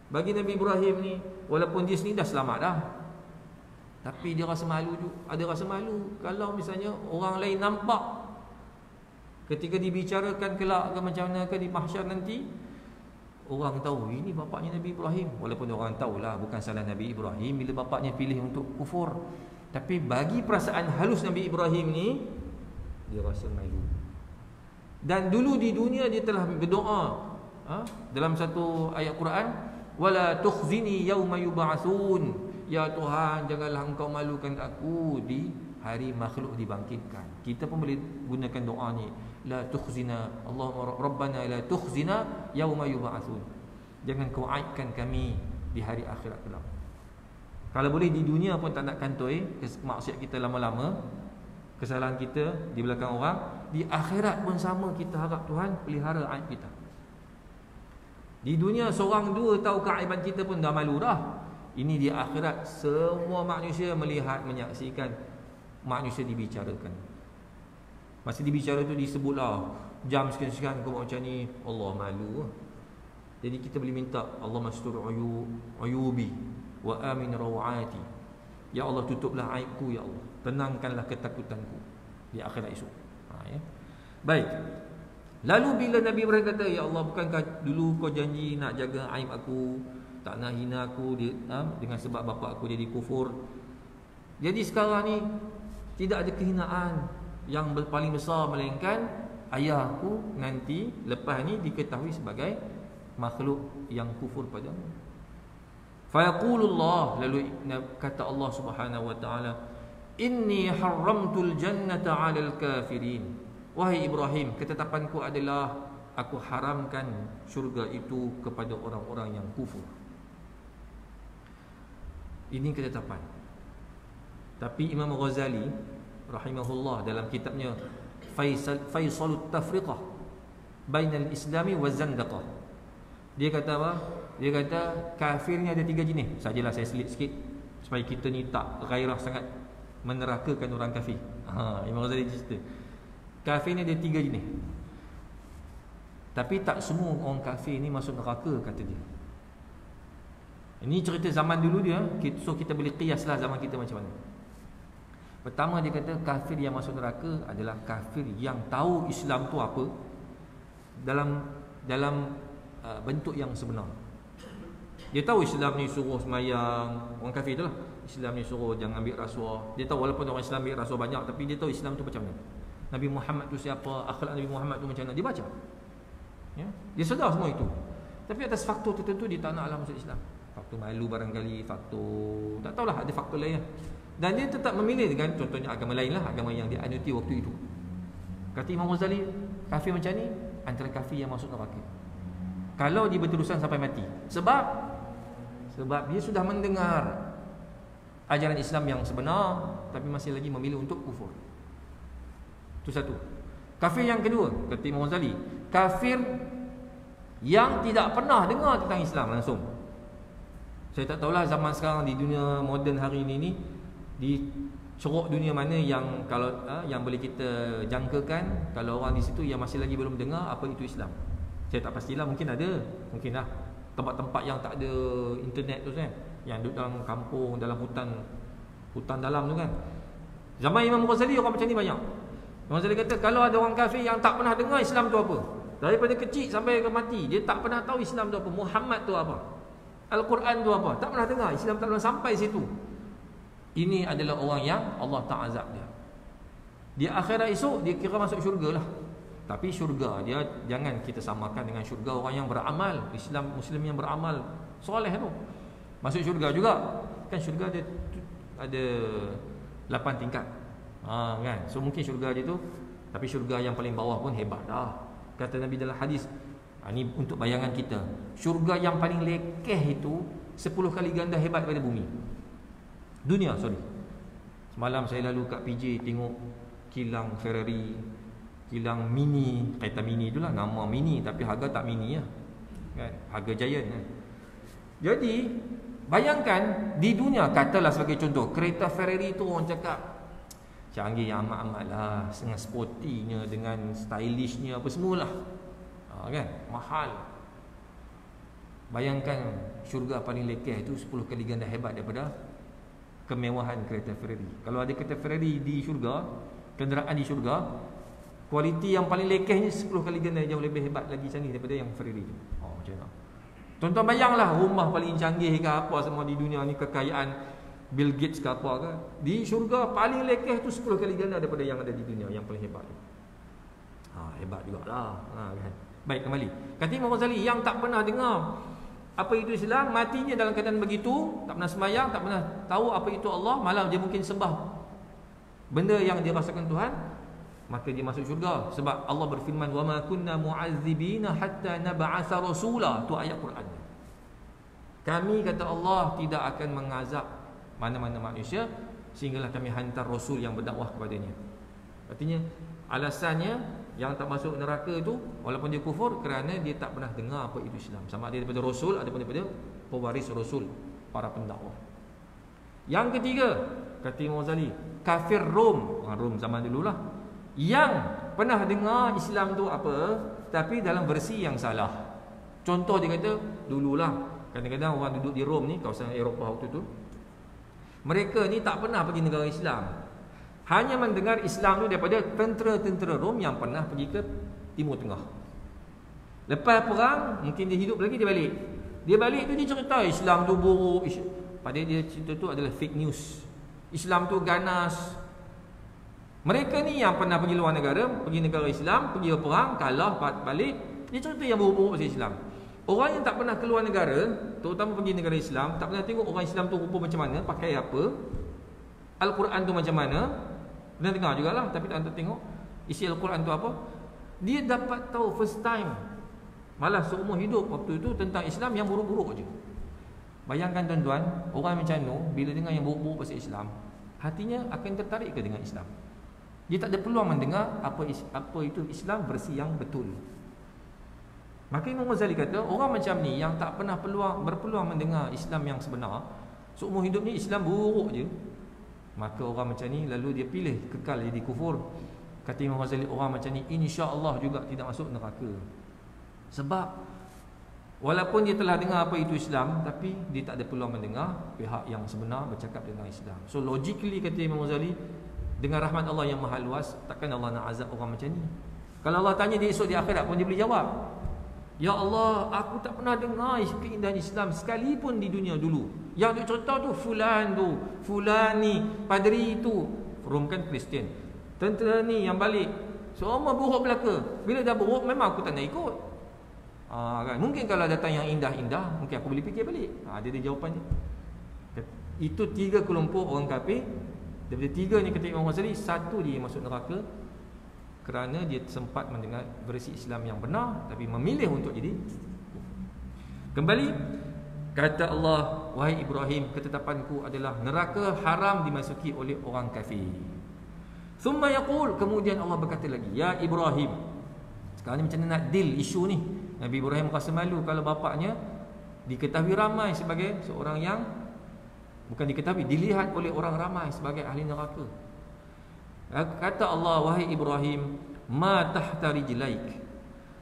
Bagi Nabi Ibrahim ni, walaupun dia sendiri dah selamat dah, tapi dia rasa malu juga. Ada rasa malu kalau misalnya orang lain nampak ketika dibicarakan kelak ke macam mana ke di mahsyar nanti, orang tahu ini bapaknya Nabi Ibrahim. Walaupun orang tahulah bukan salah Nabi Ibrahim bila bapaknya pilih untuk kufur, tapi bagi perasaan halus Nabi Ibrahim ni, dia rasa malu. Dan dulu di dunia dia telah berdoa dalam satu ayat Quran, wala tukhzini yauma yub'atsun. Ya Tuhan, janganlah engkau malukan aku di hari makhluk dibangkitkan. Kita pun boleh gunakan doa ni, la tukhzina, Allahumma rabbana la tukhzina yauma yub'atsun. Jangan kau aibkan kami di hari akhirat kelak. Kalau boleh di dunia pun tak nak kantoi maksiat kita lama-lama, kesalahan kita di belakang orang, di akhirat pun sama, kita harap Tuhan pelihara aib kita. Di dunia seorang dua tahu keaiban kita pun dah malu dah. Ini di akhirat semua manusia melihat, menyaksikan manusia dibicarakan. Masa dibicara tu disebutlah jam sekian-sekian kau buat macam ni, Allah malu. Jadi kita boleh minta, Allah mastur uyubi wa amin rawati. Ya Allah, tutuplah aibku, ya Allah, tenangkanlah ketakutanku di akhirat esok. Ya. Baik. Lalu bila Nabi Ibrahim kata, ya Allah, bukankah dulu kau janji nak jaga aib aku, tak nak hina aku dengan sebab bapa aku jadi kufur. Jadi sekarang ni tidak ada kehinaan yang paling besar melainkan ayahku nanti lepas ni diketahui sebagai makhluk yang kufur padamu. Fa yaqulullah, lalu kata Allah Subhanahu wa taala, inni haramtul jannata 'alal kafirin. Wahai Ibrahim, ketetapanku adalah aku haramkan syurga itu kepada orang-orang yang kufur. Ini ketetapan. Tapi Imam Ghazali rahimahullah dalam kitabnya Faisalut Tafriqah Bainal Islami wa Zandaqah, dia kata apa? Dia kata kafir ni ada 3 jenis. Sajalah saya selit sikit supaya kita ni tak gairah sangat menerakakan orang kafir. Imam Ghazali cerita kafir ni ada 3 jenis. Tapi tak semua orang kafir ni masuk neraka, kata dia. Ini cerita zaman dulu dia, so kita boleh qiyaslah zaman kita macam mana. Pertama dia kata kafir yang masuk neraka adalah kafir yang tahu Islam tu apa dalam bentuk yang sebenar. Dia tahu Islam ni suruh semayang, orang kafir tu lah. Islam ni suruh jangan ambil rasuah. Dia tahu walaupun orang Islam ambil rasuah banyak, tapi dia tahu Islam tu macam mana, Nabi Muhammad tu siapa, akhlak Nabi Muhammad tu macam mana, dia baca. Ya? Dia sedar semua itu. Tapi atas faktor tertentu dia tak naklah masuk Islam. Faktor malu barangkali, faktor tak tahulah, ada faktor lain. Dan dia tetap memilih dengan contohnya agama lain lah, agama yang dia anuti waktu itu. Kata Imam Ghazali, kafir macam ni antara kafir yang masuk neraka kalau dia berterusan sampai mati. Sebab dia sudah mendengar ajaran Islam yang sebenar, tapi masih lagi memilih untuk kufur. Itu satu. Kafir yang kedua, kata Imam Ghazali, kafir yang tidak pernah dengar tentang Islam langsung. Saya tak tahulah zaman sekarang di dunia moden hari ini di ceruk dunia mana yang kalau yang boleh kita jangkakan, kalau orang di situ yang masih lagi belum dengar apa itu Islam. Saya tak pastilah, mungkin ada, mungkinlah tempat-tempat yang tak ada internet tu kan, yang duduk dalam kampung, dalam hutan dalam tu kan. Zaman Imam Ghazali orang macam ni banyak. Imam Ghazali kata kalau ada orang kafir yang tak pernah dengar Islam tu apa, daripada kecil sampai ke mati dia tak pernah tahu Islam tu apa, Muhammad tu apa, Al-Quran tu apa, tak pernah dengar, Islam tak pernah sampai situ. Ini adalah orang yang Allah tak azab dia. Di akhirat esok dia kira masuk syurga lah. Tapi syurga dia jangan kita samakan dengan syurga orang yang beramal, Muslim yang beramal soleh tu. Masuk syurga juga. Kan syurga ada 8 tingkat. Kan? So mungkin syurga dia tu, tapi syurga yang paling bawah pun hebat dah. Kata Nabi dalam hadis, Ini untuk bayangan kita. Syurga yang paling lekeh itu 10 kali ganda hebat daripada bumi. Dunia, sorry. Semalam saya lalu kat PJ tengok kilang Ferrari, kilang mini, kereta mini itulah, nama mini tapi harga tak mini ya. Kan? Harga giant kan. Jadi bayangkan di dunia, katalah sebagai contoh, kereta Ferrari tu orang cakap canggih amat-amat lah, dengan sportinya, dengan stylishnya, apa semualah. Kan? Mahal. Bayangkan syurga paling lekeh itu 10 kali ganda hebat daripada kemewahan kereta Ferrari. Kalau ada kereta Ferrari di syurga, kenderaan di syurga, kualiti yang paling lekehnya 10 kali ganda jauh lebih hebat lagi canggih daripada yang Ferrari tu. Macam mana? Tuan-tuan bayanglah rumah paling canggih ke apa semua di dunia ni, kekayaan Bill Gates ke apa ke, di syurga paling lekeh tu 10 kali ganda daripada yang ada di dunia yang paling hebat tu. Hebat jugalah. Kan? Baik, kembali. Kata Imam Ghazali, yang tak pernah dengar apa itu Islam, matinya dalam keadaan begitu, tak pernah sembahyang, tak pernah tahu apa itu Allah, malah dia mungkin sembah benda yang dia rasakan Tuhan, maka dia masuk syurga. Sebab Allah berfirman, wa ma kunna mu'azzibina hatta nab'atha rasula. Tu ayat Quran. Kami, kata Allah, tidak akan mengazab mana-mana manusia sehinggalah kami hantar rasul yang berdakwah kepadanya. Artinya alasannya yang tak masuk neraka itu walaupun dia kufur kerana dia tak pernah dengar apa itu Islam, sama ada daripada rasul ataupun daripada pewaris rasul, para pendakwah. Yang ketiga, kata Imam Ghazali, kafir Rom, orang Rom zaman dululah, yang pernah dengar Islam tu apa, tapi dalam versi yang salah. Contoh dia kata, dululah kadang-kadang orang duduk di Rom ni, kawasan Eropah waktu tu, mereka ni tak pernah pergi negara Islam, hanya mendengar Islam tu daripada tentera-tentera Rom yang pernah pergi ke Timur Tengah. Lepas perang, mungkin dia hidup lagi, dia balik. Dia balik tu dia cerita Islam tu buruk. Padahal dia cerita tu adalah fake news. Islam tu ganas. Mereka ni yang pernah pergi luar negara, pergi negara Islam, pergi berperang, kalah, balik, dia cerita yang buruk-buruk pasal Islam. Orang yang tak pernah keluar negara, terutama pergi negara Islam, tak pernah tengok orang Islam tu rupa macam mana, pakai apa, Al-Quran tu macam mana, pernah dengar jugalah tapi tak tengok isi Al-Quran tu apa, dia dapat tahu first time, malah seumur hidup waktu itu, tentang Islam yang buruk-buruk je. Bayangkan tuan-tuan, orang macam tu bila dengar yang buruk-buruk pasal Islam, hatinya akan tertarik ke dengan Islam? Dia tak ada peluang mendengar apa itu Islam versi yang betul. Maka Imam Ghazali kata, orang macam ni yang tak pernah berpeluang mendengar Islam yang sebenar, seumur hidup ni Islam buruk je, maka orang macam ni lalu dia pilih kekal jadi kufur. Kata Imam Ghazali, orang macam ni insya-Allah juga tidak masuk neraka. Sebab walaupun dia telah dengar apa itu Islam, tapi dia tak ada peluang mendengar pihak yang sebenar bercakap tentang Islam. So logically, kata Imam Ghazali, dengan rahmat Allah yang maha luas, takkan Allah nak azab orang macam ni. Kalau Allah tanya dia esok di akhirat pun dia boleh jawab, ya Allah, aku tak pernah dengar keindahan Islam sekalipun di dunia dulu. Yang dia cerita tu fulan ni, padri tu, Rom kan Kristian, tentera ni yang balik, semua buruk belaka. Bila dah buruk memang aku tak nak ikut. Kan? Mungkin kalau datang yang indah-indah, mungkin aku boleh fikir balik. Dia jawapannya. Itu 3 kelompok orang kafir. Daripada 3 ni, kata Imam Ghazali, 1 dia masuk neraka kerana dia sempat mendengar versi Islam yang benar tapi memilih untuk jadi. Kembali, kata Allah, wahai Ibrahim, ketetapanku adalah neraka haram dimasuki oleh orang kafir. Thumma yaqul, kemudian Allah berkata lagi, ya Ibrahim. Sekarang ni macam mana nak deal isu ni? Nabi Ibrahim rasa malu kalau bapaknya diketahui ramai sebagai seorang yang, bukan diketahui, dilihat oleh orang ramai sebagai ahli neraka. Kata Allah, wahai Ibrahim, ma tahta rijlaik,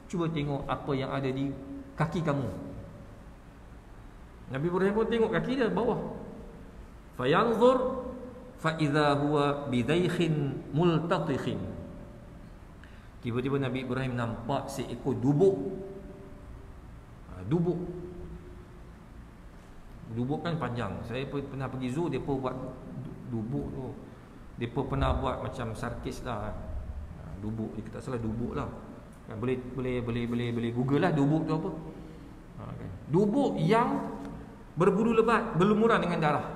cuba tengok apa yang ada di kaki kamu. Nabi Ibrahim pun tengok kaki dia bawah. Fayanzur fa idza huwa bidaikhin multatikhin. Tiba-tiba Nabi Ibrahim nampak seekor dubuk. Dubuk kan panjang. Saya pernah pergi zoo, dia pun buat dubuk tu. Dia pun pernah buat macam sarkis lah. Dubuk, dia tak salah dubuk lah. Boleh Google lah dubuk tu apa. Kan? Dubuk yang berbulu lebat, berlumuran dengan darah.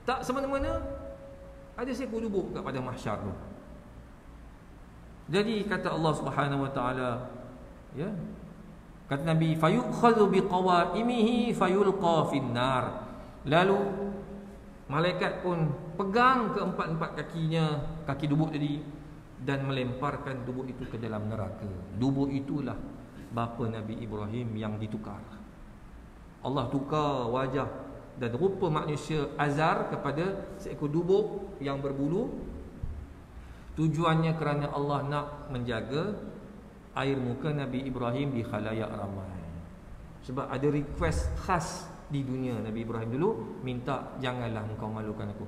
Tak semena-mena ada seekor dubuk kat padang mahsyar tu. Jadi kata Allah Subhanahu Wa Taala, Ya. Kata Nabi, fayukhadhu biqawaimihi fayulqa finnar. Lalu malaikat pun pegang keempat-empat kakinya, kaki dubuk tadi, dan melemparkan dubuk itu ke dalam neraka. Dubuk itulah bapa Nabi Ibrahim yang ditukar. Allah tukar wajah dan rupa manusia Azar kepada seekor dubuk yang berbulu. Tujuannya kerana Allah nak menjaga air muka Nabi Ibrahim di khalayak ramai. Sebab ada request khas di dunia. Nabi Ibrahim dulu minta, janganlah engkau malukan aku.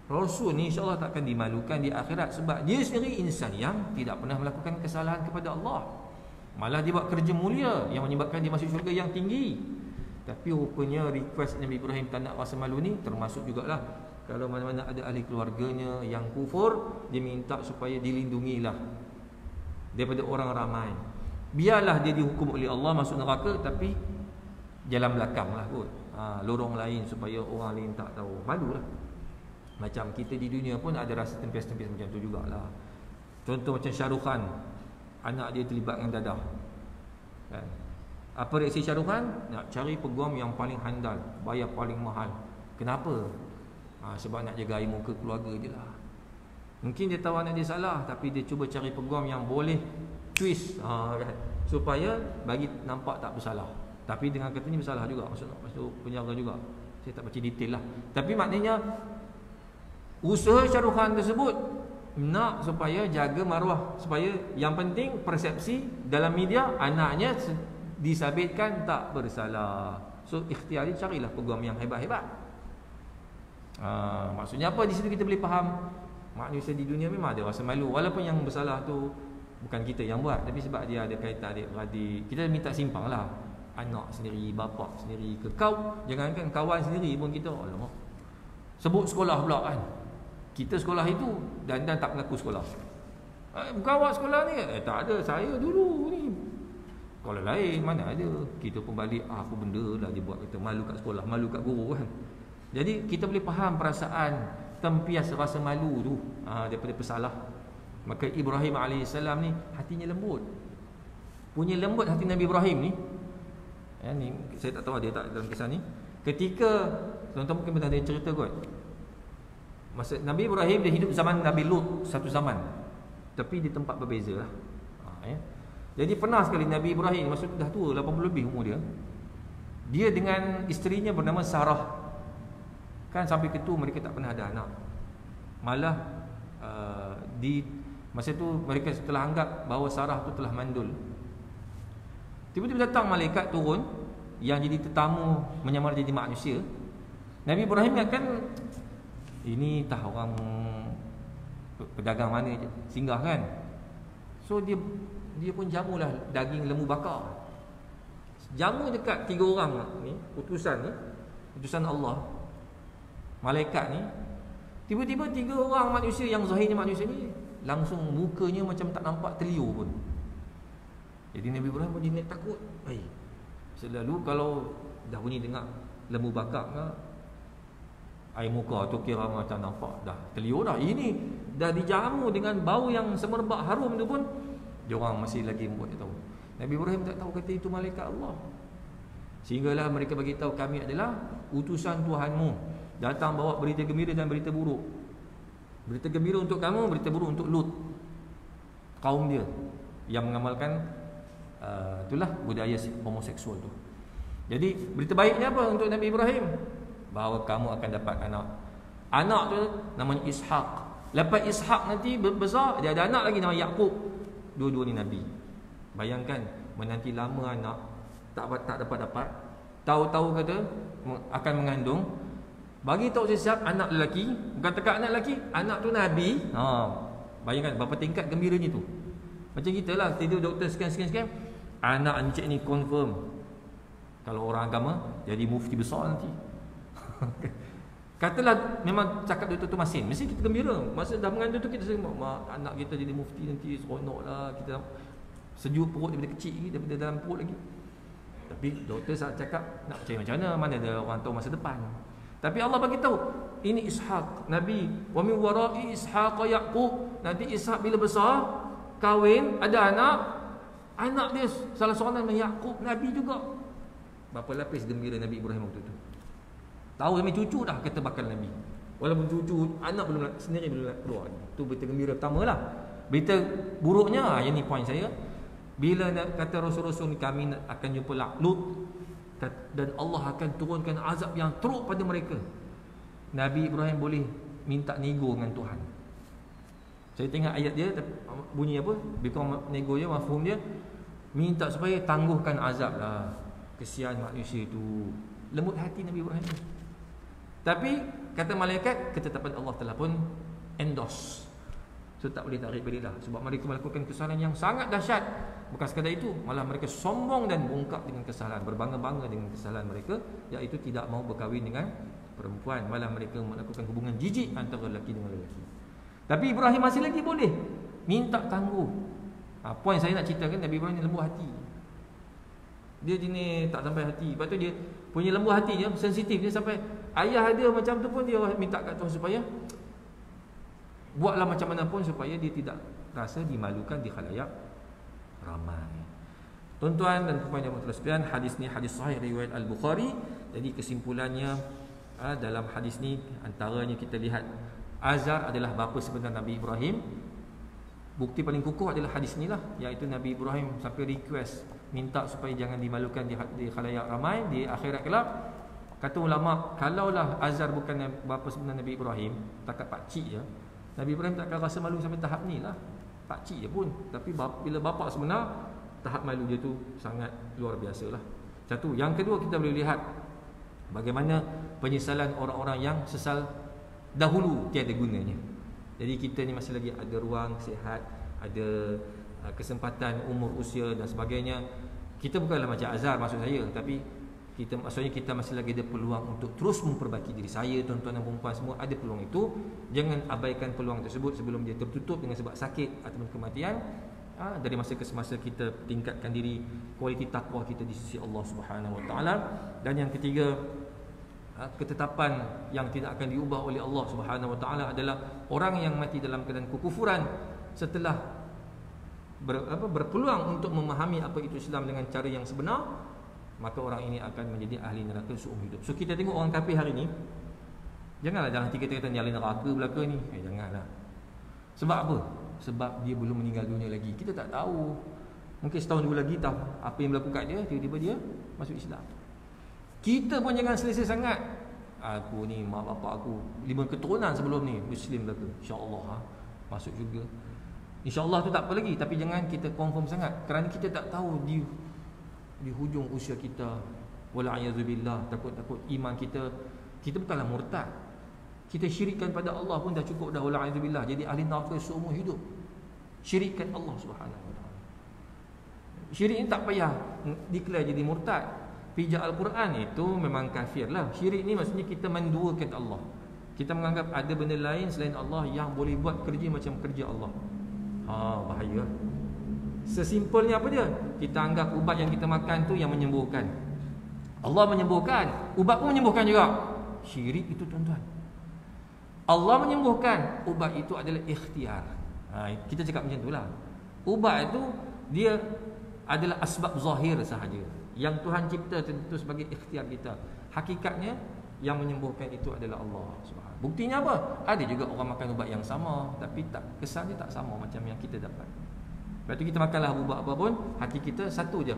Rasul ni insya-Allah takkan dimalukan di akhirat, sebab dia sendiri insan yang tidak pernah melakukan kesalahan kepada Allah. Malah dia buat kerja mulia yang menyebabkan dia masuk syurga yang tinggi. Tapi rupanya request Nabi Ibrahim tak nak rasa malu ni termasuk jugalah kalau mana-mana ada ahli keluarganya yang kufur, dia minta supaya dilindungilah daripada orang ramai. Biarlah dia dihukum oleh Allah masuk neraka, tapi jalan belakang lah kot, lorong lain supaya orang lain tak tahu. Malulah. Macam kita di dunia pun ada rasa tempis-tempis macam tu jugalah. Contoh macam Shah Rukh Khan, anak dia terlibat dengan dadah kan? Apa reaksi Shah Rukh Khan? Nak cari peguam yang paling handal, bayar paling mahal. Kenapa? Sebab nak jaga air muka keluarga je lah. Mungkin dia tahu anak dia salah, tapi dia cuba cari peguam yang boleh twist kan? Supaya bagi nampak tak bersalah. Tapi dengan katanya bersalah juga, masuk penjara juga. Saya tak baca detail lah. Tapi maknanya usaha Shah Rukh Khan tersebut nak supaya jaga maruah, supaya yang penting persepsi dalam media anaknya disabitkan tak bersalah. So ikhtiari carilah peguam yang hebat-hebat. Maksudnya apa? Di situ kita boleh faham manusia di dunia memang ada rasa malu, walaupun yang bersalah tu bukan kita yang buat, tapi sebab dia ada kaitan adik-beradik, kita minta simpang lah. Anak sendiri, bapa sendiri ke kau, jangankan kawan sendiri pun kita alamak, sebut sekolah pula kan. Kita sekolah itu dan tak mengaku sekolah. Bukan awak sekolah ni? Tak ada, saya dulu ni. Sekolah lain mana ada. Kita pun balik, apa benda lah dia buat, kita malu kat sekolah, malu kat guru kan. Jadi kita boleh faham perasaan tempias rasa malu tu daripada pesalah. Maka Ibrahim AS ni hatinya lembut. Punya lembut hati Nabi Ibrahim ni. Ni saya tak tahu ada tak dalam kisah ni. Ketika tuan-tuan mungkin pernah ada cerita kot, masa Nabi Ibrahim dia hidup zaman Nabi Lut satu zaman, tapi di tempat berbeza lah. Jadi pernah sekali Nabi Ibrahim, masa tu dah tua, 80 lebih umur dia. Dia dengan isterinya bernama Sarah. Kan sampai ke tu mereka tak pernah ada anak. Malah di masa tu mereka telah anggap bahawa Sarah tu telah mandul. Tiba-tiba datang malaikat turun yang jadi tetamu menyamar jadi manusia. Nabi Ibrahim ingatkan ini tak orang pedagang mana je singgah kan. So dia pun jamulah daging lembu bakar. Jamu dekat 3 orang ni, utusan Allah, malaikat ni. Tiba-tiba 3 orang manusia yang zahirnya manusia ni langsung mukanya macam tak nampak telio pun. Jadi Nabi Ibrahim pun dia takut. Selalu kalau dah bunyi dengar lembu bakar ke, air muka tu kira macam nampak dah telio dah. Ini dah dijamu dengan bau yang semerbak harum tu pun dia orang masih lagi buat dia tahu. Nabi Ibrahim tak tahu kata itu malaikat Allah. Sehinggalah mereka bagi tahu, kami adalah utusan Tuhanmu, datang bawa berita gembira dan berita buruk. Berita gembira untuk kamu, berita buruk untuk Lut, kaum dia yang mengamalkan itulah budaya homoseksual tu. Jadi berita baiknya apa untuk Nabi Ibrahim? Bahawa kamu akan dapat anak. Anak tu namanya Ishaq. Lepas Ishaq nanti besar, dia ada anak lagi nama Yaqub. Dua-dua ni Nabi. Bayangkan menanti lama anak tak dapat. Tahu-tahu kata akan mengandung. Bagi tahu siap anak lelaki, bukan tekat anak lelaki, anak tu Nabi. Bayangkan berapa tingkat gembiranya tu. Macam kita lah, tidur doktor scan, anak encik ni confirm kalau orang agama jadi mufti besar nanti. Katalah memang cakap doktor tu Masin, mesti kita gembira. Masa dah mengandung tu kita mak anak kita jadi mufti nanti, seronok lah, kita sejuk perut daripada kecil lagi, daripada dalam perut lagi. Tapi doktor saat cakap nak percaya macam mana ada orang tahu masa depan. Tapi Allah bagi tahu ini Ishaq Nabi, wa min wara'i Ishaq Yaqub. Nanti Ishaq bila besar kahwin ada anak, Anak dia salah seorang nama Yaqub, Nabi juga. Berapa lapis gembira Nabi Ibrahim waktu tu. Tahu kami cucu dah kata bakal Nabi. Walaupun cucu, anak belum sendiri belum keluar. Itu berita gembira pertama lah. Berita buruknya, yang ni point saya. Bila kata Rasul-Rasul ni, kami akan jumpa Lut, dan Allah akan turunkan azab yang teruk pada mereka. Nabi Ibrahim boleh minta nego dengan Tuhan. Saya tengok ayat dia, bunyi apa? Bukan nego dia, mafhum dia, minta supaya tangguhkan azab lah. Kesian manusia tu. Lembut hati Nabi Ibrahim. Tapi kata malaikat, ketetapan Allah telah pun endorse. So tak boleh tarik balik dah. Sebab mereka melakukan kesalahan yang sangat dahsyat. Bukan sekadar itu, malah mereka sombong dan bongkak dengan kesalahan, berbangga-bangga dengan kesalahan mereka, iaitu tidak mau berkahwin dengan perempuan. Malah mereka melakukan hubungan jijik antara lelaki dengan lelaki. Tapi Ibrahim masih lagi boleh minta tangguh. Poin saya nak ceritakan, Nabi Ibrahim ni lembut hati. Dia jenis tak sampai hati. Lepas tu dia punya lembut hati dia, sensitif. Dia sampai ayah dia macam tu pun dia minta kat Tuhan supaya buatlah macam mana pun supaya dia tidak rasa dimalukan di khalayak ramai. Tuan-tuan dan puan yang berkasihan, hadis ni hadis sahih riwayat Al-Bukhari. Jadi kesimpulannya, dalam hadis ni antaranya kita lihat Azar adalah bapa sebenar Nabi Ibrahim. Bukti paling kukuh adalah hadis ni lah, iaitu Nabi Ibrahim sampai request, minta supaya jangan dimalukan di khalayak ramai di akhirat kelak. Kata ulama, kalaulah Azar bukan bapa sebenar Nabi Ibrahim, takat pakcik je, Nabi Ibrahim takkan rasa malu sampai tahap ni lah. Pakcik je pun. Tapi bila bapa sebenar, tahap malu dia tu sangat luar biasa lah. Satu. Yang kedua, kita boleh lihat bagaimana penyesalan orang-orang yang sesal dahulu tiada gunanya. Jadi kita ni masih lagi ada ruang, sihat, ada kesempatan, umur, usia dan sebagainya. Kita bukanlah macam Azhar maksud saya, tapi maksudnya kita masih lagi ada peluang untuk terus memperbaiki diri. Saya, tuan-tuan dan puan semua ada peluang itu. Jangan abaikan peluang tersebut sebelum dia tertutup dengan sebab sakit ataupun kematian. Dari masa ke semasa kita tingkatkan diri, kualiti takwa kita di sisi Allah Subhanahu Wa Taala. Dan yang ketiga, ketetapan yang tidak akan diubah oleh Allah Subhanahu Wa Taala adalah orang yang mati dalam keadaan kekufuran setelah berpeluang untuk memahami apa itu Islam dengan cara yang sebenar, maka orang ini akan menjadi ahli neraka seumur hidup. So kita tengok orang kafir hari ni, janganlah dalam tiga kata ahli neraka belaka ni. Janganlah. Sebab apa? Sebab dia belum meninggal dunia lagi. Kita tak tahu. Mungkin setahun dua lagi tahu apa yang berlaku kat dia, tiba-tiba dia masuk Islam. Kita pun jangan selesa sangat. Aku ni, mak bapak aku 5 keturunan sebelum ni Muslim belaka. InsyaAllah masuk juga. InsyaAllah tu tak apa lagi. Tapi jangan kita confirm sangat, kerana kita tak tahu di hujung usia kita, wala'iyadzubillah, takut-takut iman kita bukanlah murtad, kita syirikkan pada Allah pun dah cukup dah, wala'iyadzubillah, jadi ahli neraka seumur hidup. Syirikkan Allah Subhanahu Wa Taala. Syirik ni tak payah declare jadi murtad. Pijak Al-Quran itu memang kafir lah. Syirik ni maksudnya kita menduakan Allah. Kita menganggap ada benda lain selain Allah yang boleh buat kerja macam kerja Allah. Bahaya. Sesimpelnya apa dia? Kita anggap ubat yang kita makan tu yang menyembuhkan. Allah menyembuhkan, ubat pun menyembuhkan juga. Syirik itu, tuan-tuan. Allah menyembuhkan, ubat itu adalah ikhtiar. Kita cakap macam itulah. Ubat itu dia adalah asbab zahir sahaja, yang Tuhan cipta tentu sebagai ikhtiar kita. Hakikatnya yang menyembuhkan itu adalah Allah Subhanahu. Buktinya apa? Ada juga orang makan ubat yang sama, tapi kesannya tak sama macam yang kita dapat. Lepas tu kita makanlah ubat apa pun, hati kita satu je,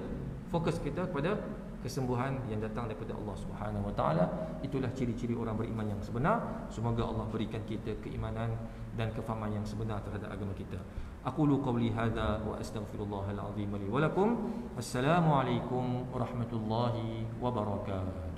fokus kita kepada kesembuhan yang datang daripada Allah Subhanahu Wa Taala. Itulah ciri-ciri orang beriman yang sebenar. Semoga Allah berikan kita keimanan dan kefahaman yang sebenar terhadap agama kita. Aqulu qawli hadza wa astaghfirullahal azim li wa lakum. Assalamualaikum warahmatullahi wabarakatuh.